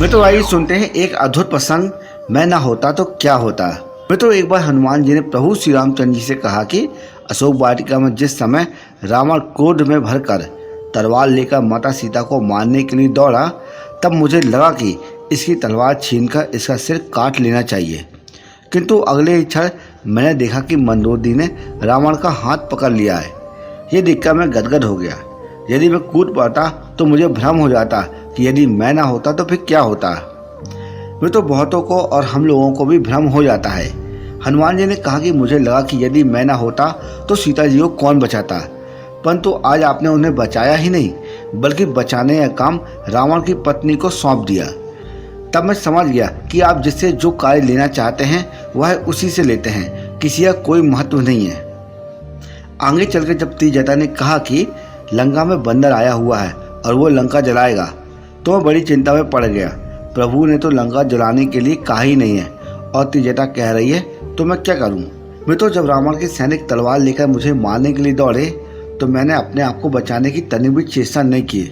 मित्रों आइए सुनते हैं एक अद्भुत प्रसंग, मैं ना होता तो क्या होता। मित्रों एक बार हनुमान जी ने प्रभु श्री रामचंद्र जी से कहा कि अशोक वाटिका में जिस समय रावण क्रोध में भरकर तलवार लेकर माता सीता को मारने के लिए दौड़ा, तब मुझे लगा कि इसकी तलवार छीनकर इसका सिर काट लेना चाहिए। किंतु अगले ही क्षण मैंने देखा कि मंदोदरी ने रावण का हाथ पकड़ लिया है। ये देखकर मैं गदगद हो गया। यदि मैं कूद पड़ता तो मुझे भ्रम हो जाता कि यदि मैं ना होता तो फिर क्या होता। वे तो बहुतों को और हम लोगों को भी भ्रम हो जाता है। हनुमान जी ने कहा कि मुझे लगा कि यदि मैं ना होता तो सीता जी को कौन बचाता, परंतु आज आपने उन्हें बचाया ही नहीं बल्कि बचाने का काम रावण की पत्नी को सौंप दिया। तब मैं समझ गया कि आप जिससे जो कार्य लेना चाहते हैं वह उसी से लेते हैं, किसी का कोई महत्व नहीं है। आगे चलकर जब त्रिजटा ने कहा कि लंका में बंदर आया हुआ है और वो लंका जलाएगा, तो मैं बड़ी चिंता में पड़ गया। प्रभु ने तो लंका जलाने के लिए कहा ही नहीं है और त्रिजटा कह रही है तो मैं क्या करूं। मैं तो जब रावण के सैनिक तलवार लेकर मुझे मारने के लिए दौड़े तो मैंने अपने आप को बचाने की तनिक भी चेष्टा नहीं की,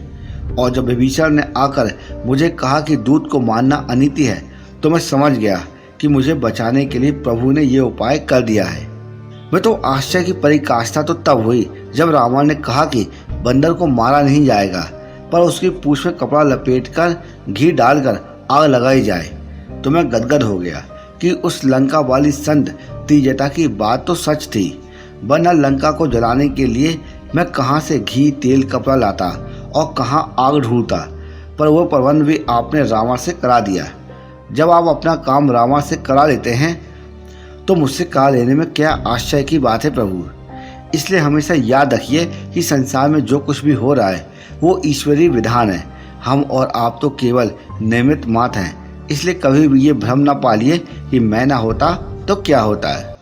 और जब विभीषण ने आकर मुझे कहा कि दूत को मारना अनीति है, तो मैं समझ गया कि मुझे बचाने के लिए प्रभु ने ये उपाय कर दिया है। मैं तो आश्चर्य की पराकाष्ठा तो तब हुई जब रावण ने कहा कि बंदर को मारा नहीं जाएगा, पर उसकी पूंछ में कपड़ा लपेटकर घी डालकर आग लगाई जाए। तो मैं गदगद हो गया कि उस लंका वाली संत त्रिजटा की बात तो सच थी, वरना लंका को जलाने के लिए मैं कहाँ से घी तेल कपड़ा लाता और कहाँ आग ढूंढता। पर वो प्रबंध भी आपने रावण से करा दिया। जब आप अपना काम रावण से करा लेते हैं तो मुझसे करा लेने में क्या आश्चर्य की बात है प्रभु। इसलिए हमेशा याद रखिए कि संसार में जो कुछ भी हो रहा है वो ईश्वरीय विधान है। हम और आप तो केवल निमित्त मात्र हैं। इसलिए कभी भी ये भ्रम न पालिए कि मैं ना होता तो क्या होता है।